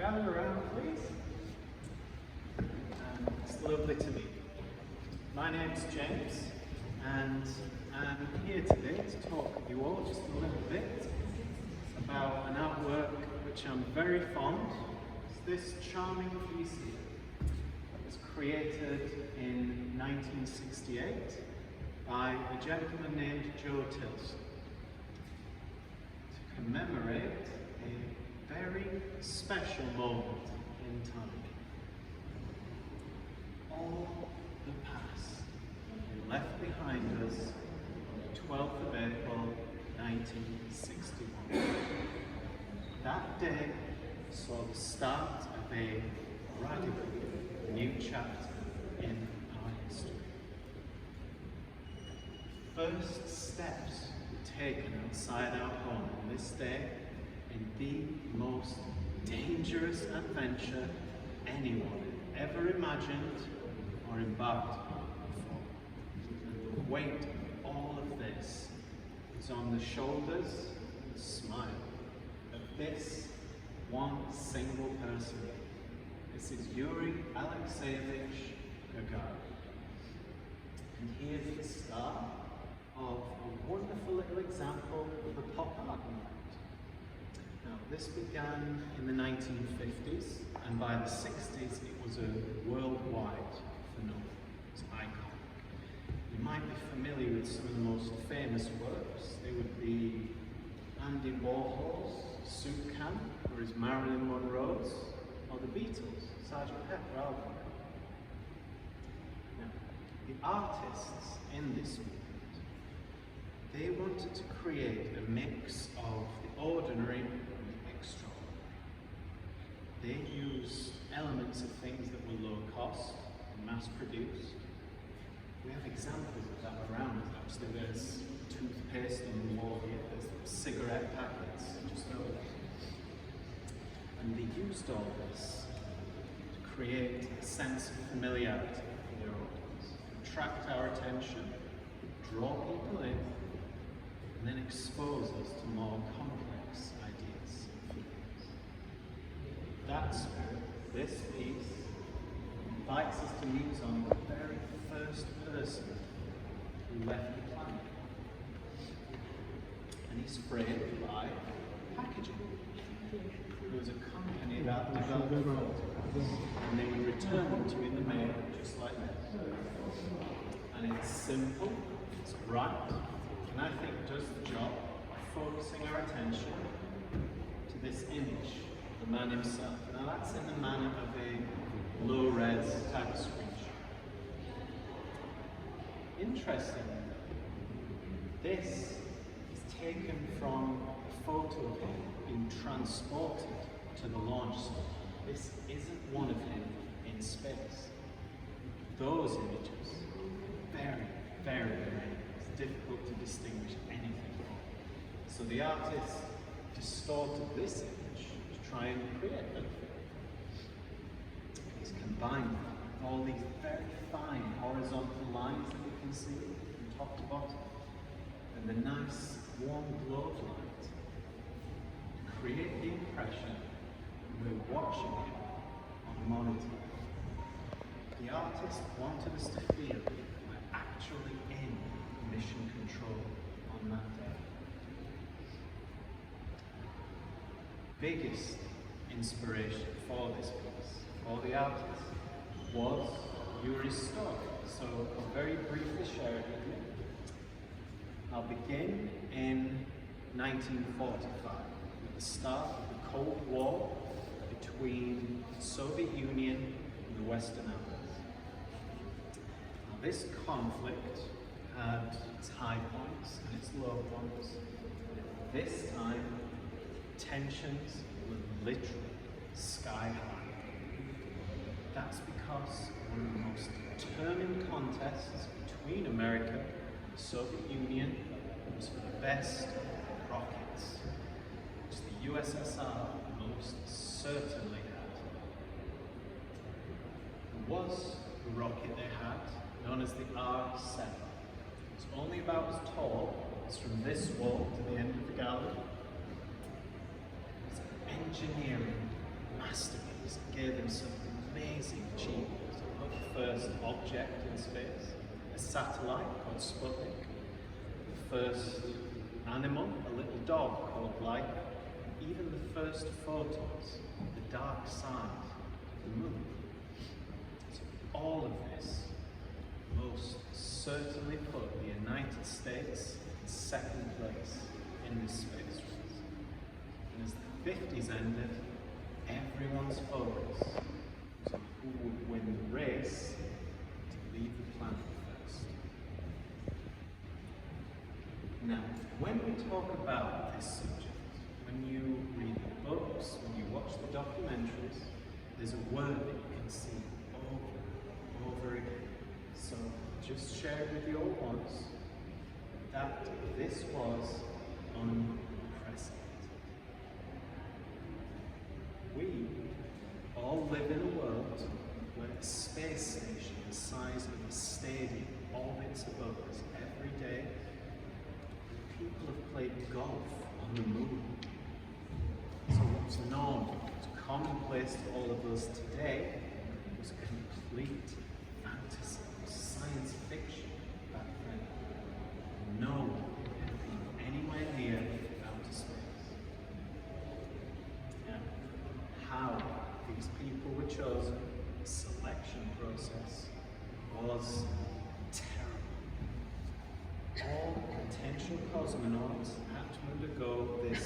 gather around, please. It's lovely to meet you. My name's James, and I'm here today to talk with you all just a little bit about an artwork which I'm very fond. It's this charming piece here. It was created in 1968 by a gentleman named Joe Tilson to commemorate a very special moment in time. All the past left behind us on the 12th of April 1961. That day saw the start of a radical new chapter in our history. First steps were taken outside our home on this day in the most dangerous adventure anyone ever imagined or embarked upon before. And the weight of all of this is on the shoulders and smile of this one single person. This is Yuri Alexeyevich Gagarin. And here's the start of a wonderful little example of a pop art movement. Now, this began in the 1950s, and by the 60s it was a worldwide phenomenon. It's iconic. You might be familiar with some of the most famous works. They would be Andy Warhol's Soup Can, or his Marilyn Monroe's, or the Beatles' Sgt. Pepper album. Now, the artists in this movement, they wanted to create a mix of the ordinary and the extraordinary. They used elements of things that were low cost and mass produced. We have examples of that around us. Actually, there's toothpaste on the wall here, there's cigarette packets just over there. And they used all this to create a sense of familiarity for their audience, attract our attention, draw people in, and then expose us to more complex ideas and feelings. That's where this piece invites us to muse on the very first person who left the planet. And he's framed by packaging. There was a company that developed photographs, and they would return them to you in the mail just like this. And it's simple, it's bright, and I think does the job of focusing our attention to this image of the man himself. Now that's in the manner of a low-res type of screenshot. Interestingly, this is taken from a photo of him being transported to the launch site. This isn't one of him in space. Those images, very, very rare. It's difficult to distinguish anything from. So the artist distorted this image to try and create that. He's combined all these very fine horizontal lines that you can see from top to bottom, and the nice warm glow of light to create the impression that we're watching it on a monitor. The artist wanted us to feel that we're actually in mission control on that day. Biggest inspiration for this piece, for the artist, was Yuri's story. So I'll very briefly share it with you. I'll begin in 1945, with the start of the Cold War between the Soviet Union and the Western Allies. Now, this conflict had its high points and its low points. This time, tensions were literally sky high. That's because one of the most determined contests between America and the Soviet Union was for the best rockets, which the USSR most certainly had. There was a rocket they had, known as the R-7. It's only about as tall as from this wall to the end of the gallery. It's an engineering masterpiece. making some amazing achievements. He put the first object in space, a satellite called Sputnik, the first animal, a little dog called Light, even the first photos of the dark side of the moon. So all of this most certainly put the United States in second place in this space race. And as the 50s ended, everyone's focus was on who would win the race to leave the planet first. Now, when we talk about this subject, when you read the books, when you watch the documentaries, there's a word that you can see over and over again. So just share it with you all once that this was unprecedented. We all live in a world where a space station the size of a stadium orbits above us every day. People have played golf on the moon. So what's normal, what's commonplace to all of us today was complete fantasy, science fiction back then. No one had been anywhere near outer space. Now, how these people were chosen, the selection process was terrible. All potential cosmonauts had to undergo this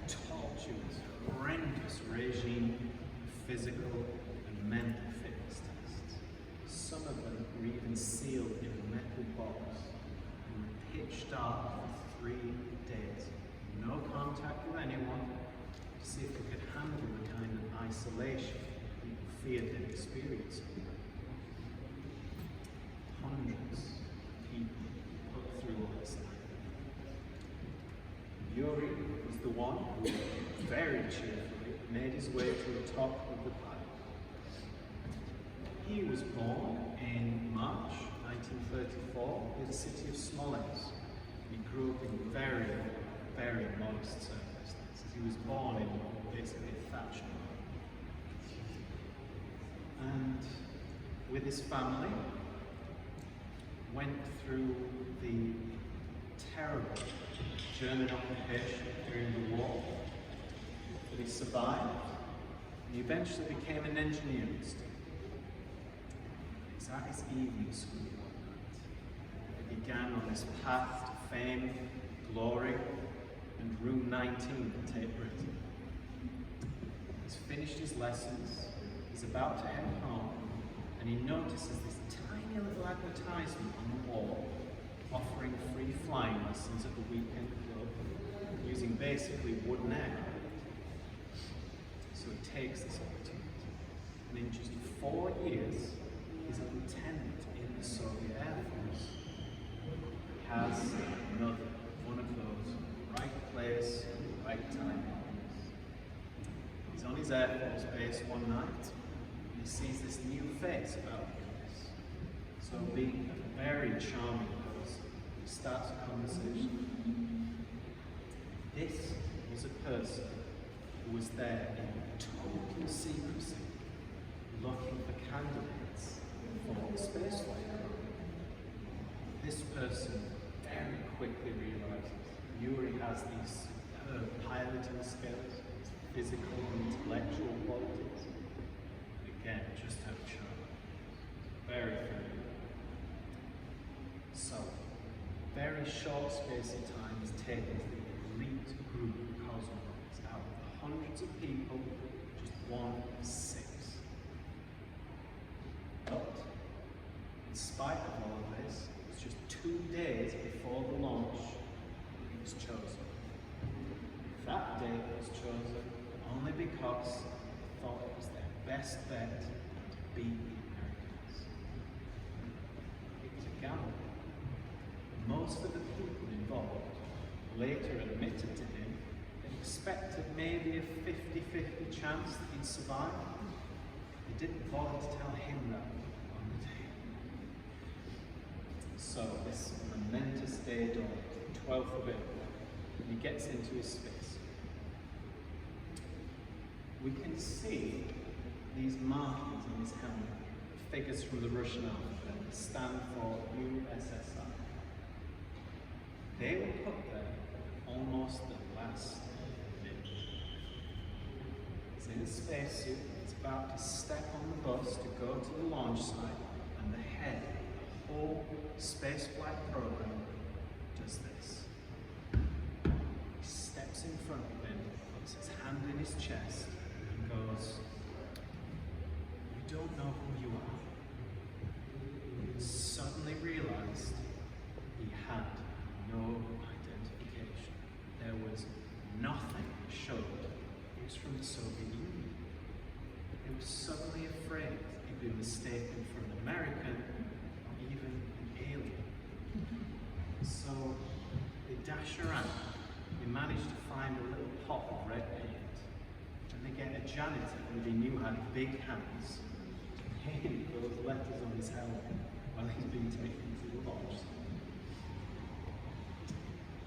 tortuous, horrendous regime of physical and mental fitness tests. Some of them were even sealed in a metal box and were pitched dark for 3 days. No contact with anyone to see if they could handle the kind of isolation people feared they'd experience. Hundreds of people put through all this. Yuri was the one who very cheerfully made his way to the top of the pile. He was born in March 1934 in the city of Smolensk. He grew up in very, very modest circumstances. He was born in basically a thatched home. And with his family, went through the terrible German occupation during the war, but he survived, and he eventually became an engineering student. He's at his evening school one night. He began on this path to fame, glory, and room 19 at Tate Britain. He's finished his lessons, he's about to head home, and he notices this tiny little advertisement on the wall offering free flying lessons at the weekend club using basically wooden aircraft. So he takes this opportunity, and in just 4 years, he's a lieutenant in the Soviet Air Force. He has another one of those right place, right time moments. He's on his Air Force base one night, and he sees this new face about him. So being a very charming person, he starts a conversation. This was a person who was there in total secrecy, looking for candidates for the spaceflight program. This person very quickly realizes Yuri has these superb piloting skills, physical and intellectual qualities. Again, just her charm. Very, very. So, very short space of time has taken the elite group of cosmonauts out of hundreds of people, just one of 6. But, in spite of all of this, it was just 2 days before the launch that he was chosen. That date was chosen only because they thought it was their best bet to beat the Americans. It was a gamble. Most of the people involved later admitted to him they expected maybe a 50-50 chance that he'd survive. They didn't bother to tell him that on the day. So this momentous day dawned, the 12th of April, and he gets into his space. We can see these markings on his helmet, figures from the Russian alphabet, stand for USSR. They were put there almost the last minute. He's in a spacesuit, he's about to step on the bus to go to the launch site, and the head of the whole spaceflight program does this. He steps in front of him, puts his hand in his chest, and goes, "You don't know who you are." He suddenly realized he had no identification. There was nothing that showed he was from the Soviet Union. He was suddenly afraid he'd be mistaken for an American or even an alien. So they dash around. They manage to find a little pot of red paint, and they get a janitor who they knew had big hands to paint those letters on his helmet while he's being taken to the launch site.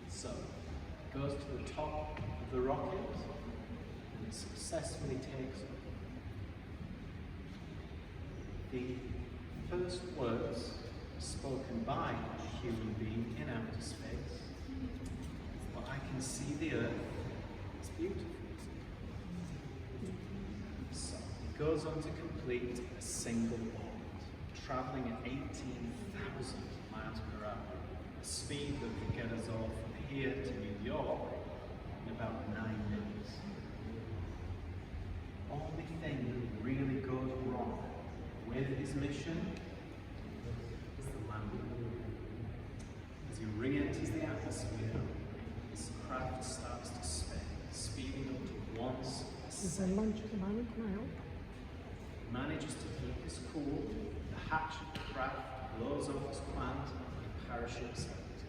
So, it goes to the top of the rocket and it successfully takes off. The first words spoken by a human being in outer space, but I can see the Earth. It's beautiful. So, it goes on to complete a single orbit, traveling at 18,000 miles per hour, a speed that could get us all from here to New York in about 9 minutes. Only thing that really goes wrong with his mission is the landing. As he re-enters the atmosphere, his craft starts to spin, speeding up to once a Is there lunch at the moment now? He manages to keep his cool, the hatch of the craft blows off as planned, and the parachutes out.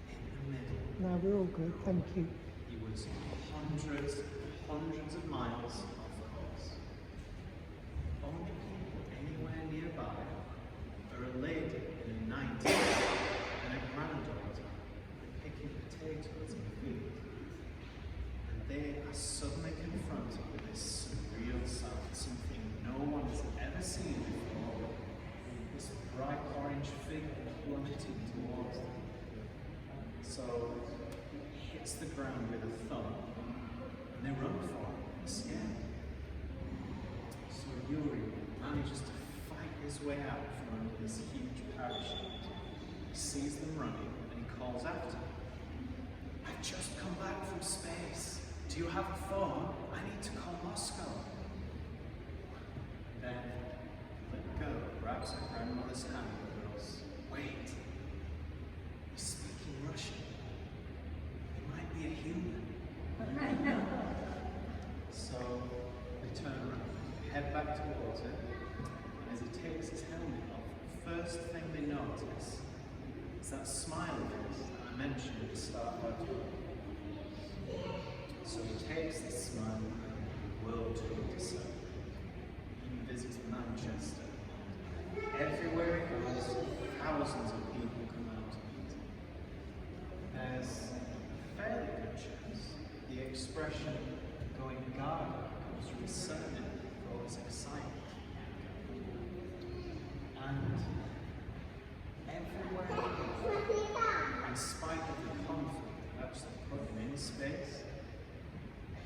In the middle, No, we're all good, thank you. he was hundreds of miles off course. Only people anywhere nearby are a lady in a 90s and a granddaughter picking potatoes in the field. And they are suddenly confronted with this surreal sight, something no one has ever seen before. This bright orange figure plummeting towards them. So he hits the ground with a thump, and they run for it, scared. So Yuri manages to fight his way out from under this huge parachute. He sees them running, and he calls after them. "I've just come back from space. Do you have a phone? I need to call Moscow." Then, let go, grabs her grandmother's hand and goes, "Wait, he's speaking Russian. He might be a human." So, they turn around, head back towards it, and as he takes his helmet off, the first thing they notice is that smile of his that I mentioned at the start of our tour. So he takes this smile and the world tour to celebrate. He visits Manchester. Everywhere he goes, thousands of people come out to meet him. There's a fairly good chance the expression "going gaga" comes from his surname for all his excitement. And everywhere he goes, in spite of the conflict that actually put him in space,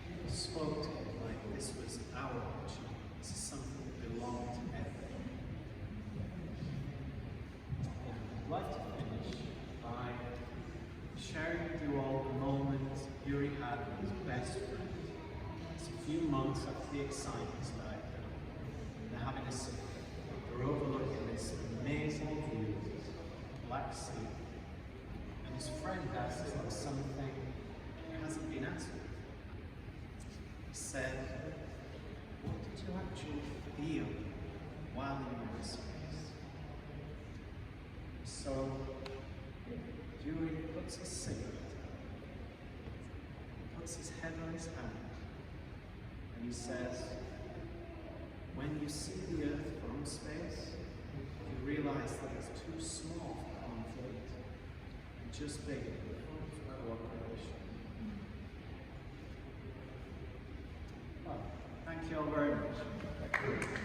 people spoke to him like this was our opportunity. This is something that belonged to everyone. I'd like to finish by sharing with you all the moment Yuri had with his best friend. It's a few months after the excitement started. They're having a sip. They're overlooking this amazing view of the Black Sea. And his friend asks him something he hasn't been asked before. He said, "What did you actually feel while in outer space?" So, Yuri puts his cigarette out, puts his head on his hand, and he says, "When you see the Earth from space, you realize that it's too small for conflict and just big for cooperation." Well, thank Thank you all very much.